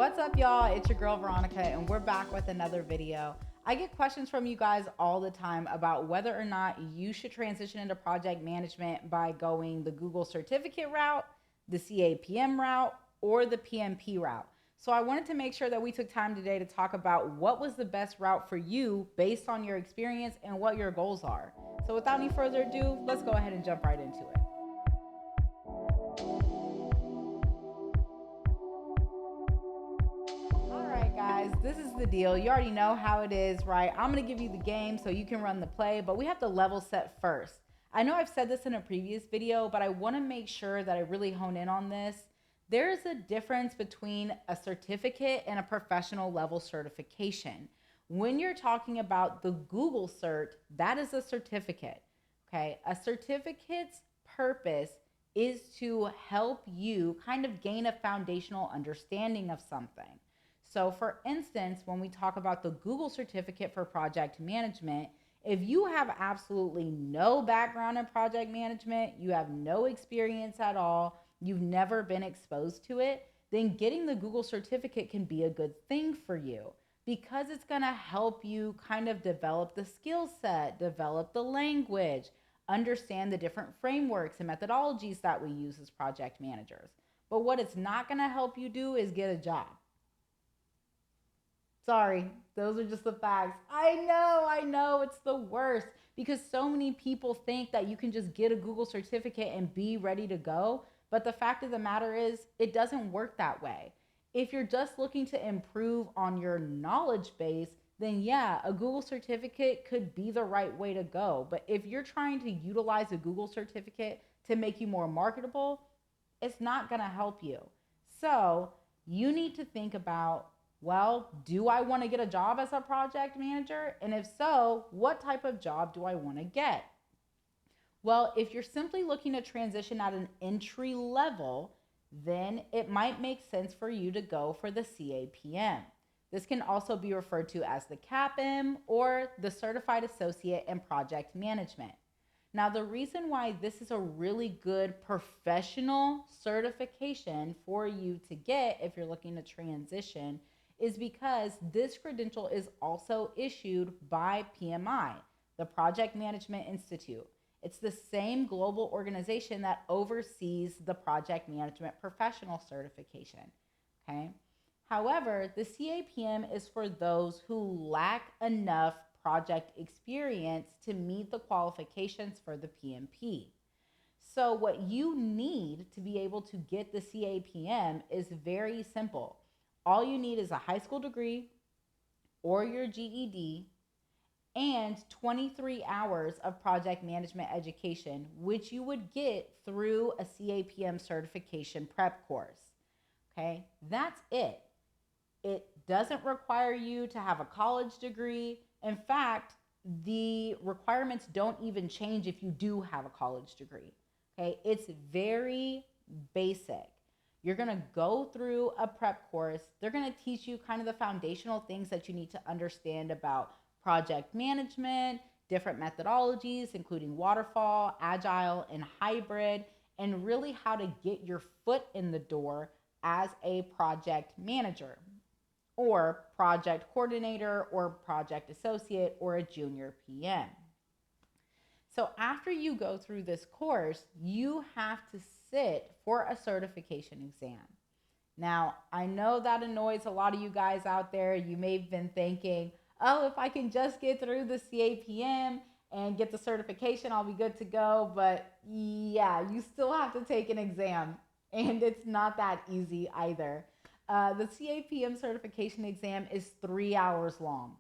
What's up, y'all? It's your girl Veronica, and we're back with another video. I get questions from you guys all the time about whether or not you should transition into project management by going the Google certificate route, the CAPM route, or the PMP route. So I wanted to make sure that we took time today to talk about what was the best route for you based on your experience and what your goals are. So without any further ado, let's go ahead and jump right into it. Guys, this is the deal. You already know how it is, right? I'm going to give you the game so you can run the play, but we have to level set first. I know I've said this in a previous video, but I want to make sure that I really hone in on this. There is a difference between a certificate and a professional level certification. When you're talking about the Google cert, that is a certificate, okay? A certificate's purpose is to help you kind of gain a foundational understanding of something. So for instance, when we talk about the Google certificate for project management, if you have absolutely no background in project management, you have no experience at all, you've never been exposed to it, then getting the Google certificate can be a good thing for you because it's going to help you kind of develop the skill set, develop the language, understand the different frameworks and methodologies that we use as project managers. But what it's not going to help you do is get a job. Sorry, those are just the facts. I know, it's the worst because so many people think that you can just get a Google certificate and be ready to go. But the fact of the matter is, it doesn't work that way. If you're just looking to improve on your knowledge base, then yeah, a Google certificate could be the right way to go. But if you're trying to utilize a Google certificate to make you more marketable, it's not going to help you. So you need to think about, well, do I want to get a job as a project manager? And if so, what type of job do I want to get? Well, if you're simply looking to transition at an entry level, then it might make sense for you to go for the CAPM. This can also be referred to as the CAPM or the Certified Associate in Project Management. Now, the reason why this is a really good professional certification for you to get if you're looking to transition is because this credential is also issued by PMI, the Project Management Institute. It's the same global organization that oversees the Project Management Professional certification, okay? However, the CAPM is for those who lack enough project experience to meet the qualifications for the PMP. So what you need to be able to get the CAPM is very simple. All you need is a high school degree or your GED and 23 hours of project management education, which you would get through a CAPM certification prep course. Okay, that's it. It doesn't require you to have a college degree. In fact, the requirements don't even change if you do have a college degree. Okay, it's very basic. You're going to go through a prep course. They're going to teach you kind of the foundational things that you need to understand about project management, different methodologies, including waterfall, agile, and hybrid, and really how to get your foot in the door as a project manager or project coordinator or project associate or a junior PM. So after you go through this course, you have to sit for a certification exam. Now, I know that annoys a lot of you guys out there. You may have been thinking, oh, if I can just get through the CAPM and get the certification, I'll be good to go. But yeah, you still have to take an exam, and it's not that easy either. The CAPM certification exam is 3 hours long.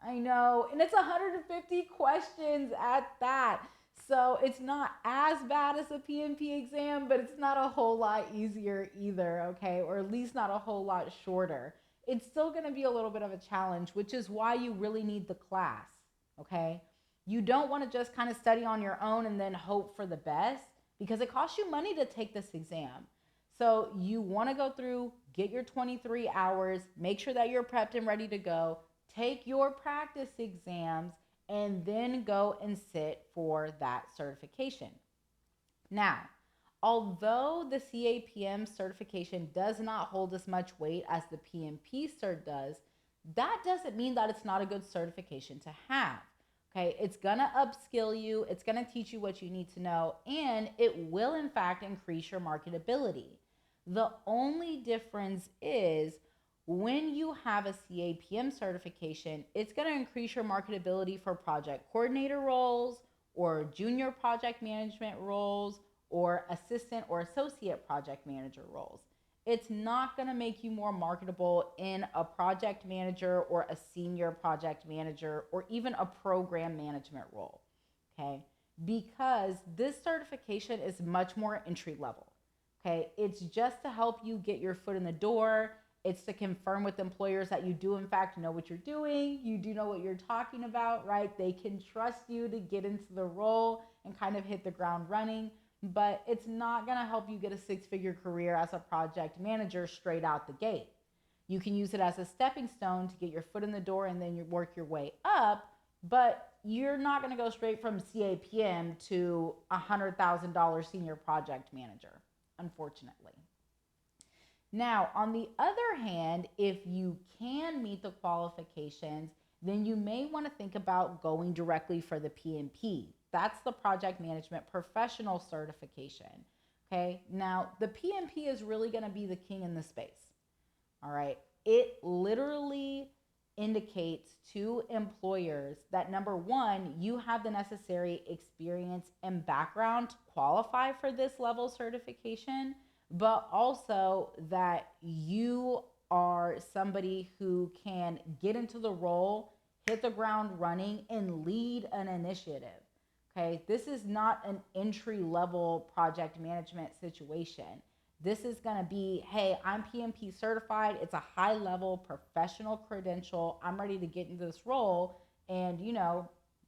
I know, and it's 150 questions at that. So it's not as bad as a PMP exam, but it's not a whole lot easier either, okay? Or at least not a whole lot shorter. It's still gonna be a little bit of a challenge, which is why you really need the class, okay? You don't wanna just kind of study on your own and then hope for the best because it costs you money to take this exam. So you wanna go through, get your 23 hours, make sure that you're prepped and ready to go, take your practice exams, and then go and sit for that certification. Now, Although the CAPM certification does not hold as much weight as the PMP cert does, that doesn't mean that it's not a good certification to have. Okay, it's gonna upskill you, it's gonna teach you what you need to know, and it will in fact increase your marketability. The only difference is when you have a CAPM certification, it's gonna increase your marketability for project coordinator roles or junior project management roles or assistant or associate project manager roles. It's not going to make you more marketable in a project manager or a senior project manager or even a program management role, okay? Because this certification is much more entry level, okay? It's just to help you get your foot in the door. It's to confirm with employers that you do in fact know what you're doing. You do know what you're talking about, right? They can trust you to get into the role and kind of hit the ground running, but it's not going to help you get a six-figure career as a project manager straight out the gate. You can use it as a stepping stone to get your foot in the door and then you work your way up, but you're not going to go straight from CAPM to $100,000 senior project manager, unfortunately. Now, on the other hand, if you can meet the qualifications, then you may want to think about going directly for the PMP. That's the Project Management Professional Certification. Okay, now the PMP is really going to be the king in the space. All right, it literally indicates to employers that number one, you have the necessary experience and background to qualify for this level certification, but also that you are somebody who can get into the role, hit the ground running, and lead an initiative. Okay, this is not an entry level project management situation. This is going to be, hey, I'm PMP certified. It's a high level professional credential. I'm ready to get into this role and,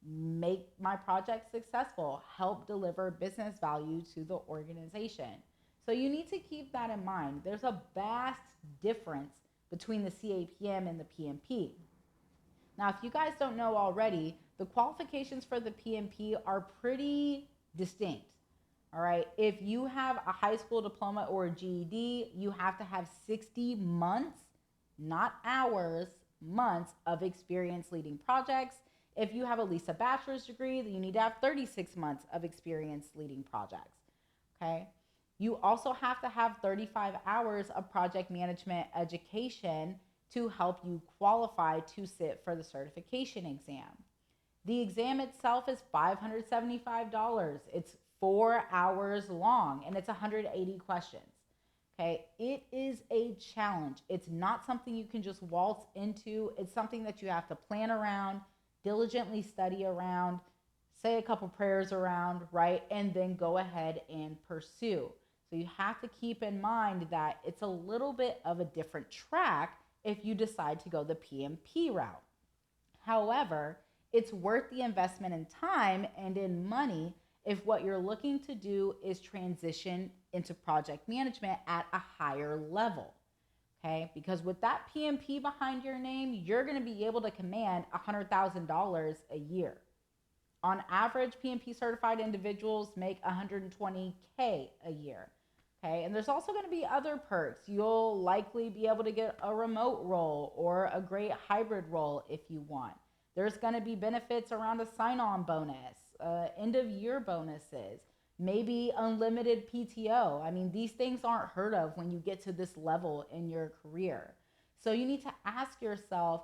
make my project successful, help deliver business value to the organization. So you need to keep that in mind. There's a vast difference between the CAPM and the PMP. Now, if you guys don't know already, the qualifications for the PMP are pretty distinct. All right. If you have a high school diploma or a GED, you have to have 60 months, not hours, months of experience leading projects. If you have at least a bachelor's degree, then you need to have 36 months of experience leading projects. Okay. You also have to have 35 hours of project management education to help you qualify to sit for the certification exam. The exam itself is $575. It's 4 hours long and it's 180 questions. Okay, it is a challenge. It's not something you can just waltz into. It's something that you have to plan around, diligently study around, say a couple prayers around, right? And then go ahead and pursue. So you have to keep in mind that it's a little bit of a different track if you decide to go the PMP route. However, it's worth the investment in time and in money if what you're looking to do is transition into project management at a higher level. Okay, because with that PMP behind your name, you're going to be able to command $100,000 a year. On average, PMP certified individuals make $120K a year. Okay, and there's also going to be other perks. You'll likely be able to get a remote role or a great hybrid role if you want. There's going to be benefits around a sign-on bonus, end of year bonuses, maybe unlimited PTO. I mean, these things aren't heard of when you get to this level in your career. So you need to ask yourself,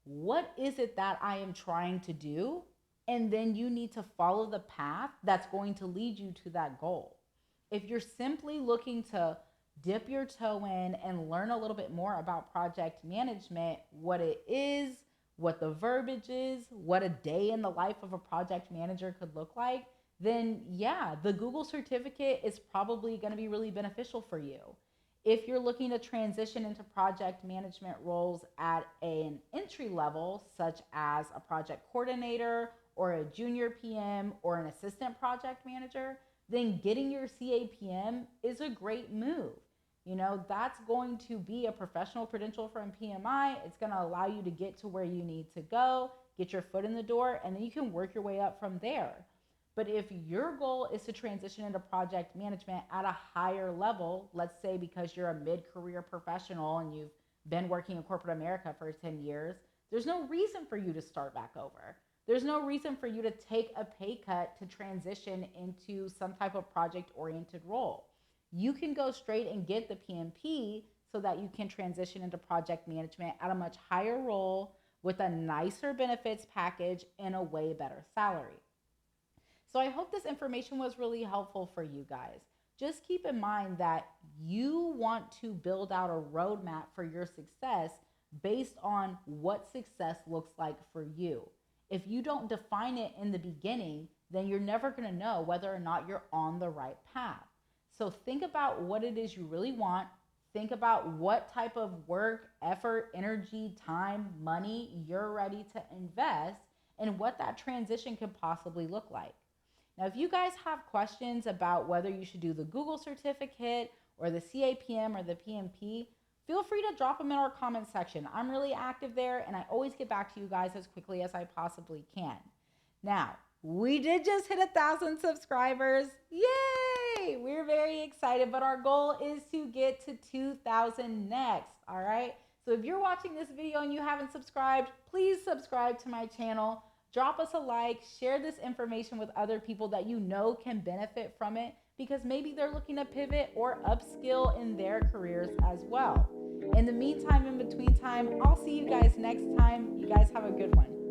what is it that I am trying to do? And then you need to follow the path that's going to lead you to that goal. If you're simply looking to dip your toe in and learn a little bit more about project management, what it is, what the verbiage is, what a day in the life of a project manager could look like, then yeah, the Google certificate is probably going to be really beneficial for you. If you're looking to transition into project management roles at an entry level, such as a project coordinator or a junior PM or an assistant project manager, then getting your CAPM is a great move. That's going to be a professional credential from PMI. It's going to allow you to get to where you need to go, get your foot in the door, and then you can work your way up from there. But if your goal is to transition into project management at a higher level, let's say because you're a mid-career professional and you've been working in corporate America for 10 years, there's no reason for you to start back over. There's no reason for you to take a pay cut to transition into some type of project-oriented role. You can go straight and get the PMP so that you can transition into project management at a much higher role with a nicer benefits package and a way better salary. So I hope this information was really helpful for you guys. Just keep in mind that you want to build out a roadmap for your success based on what success looks like for you. If you don't define it in the beginning, then you're never going to know whether or not you're on the right path. So think about what it is you really want. Think about what type of work, effort, energy, time, money you're ready to invest and what that transition could possibly look like. Now, if you guys have questions about whether you should do the Google certificate or the CAPM or the PMP, feel free to drop them in our comment section. I'm really active there and I always get back to you guys as quickly as I possibly can. Now, we did just hit 1,000 subscribers. Yay! We're very excited, but our goal is to get to 2,000 next, all right? So if you're watching this video and you haven't subscribed, please subscribe to my channel. Drop us a like, share this information with other people that you know can benefit from it because maybe they're looking to pivot or upskill in their careers as well. In the meantime, in between time, I'll see you guys next time. You guys have a good one.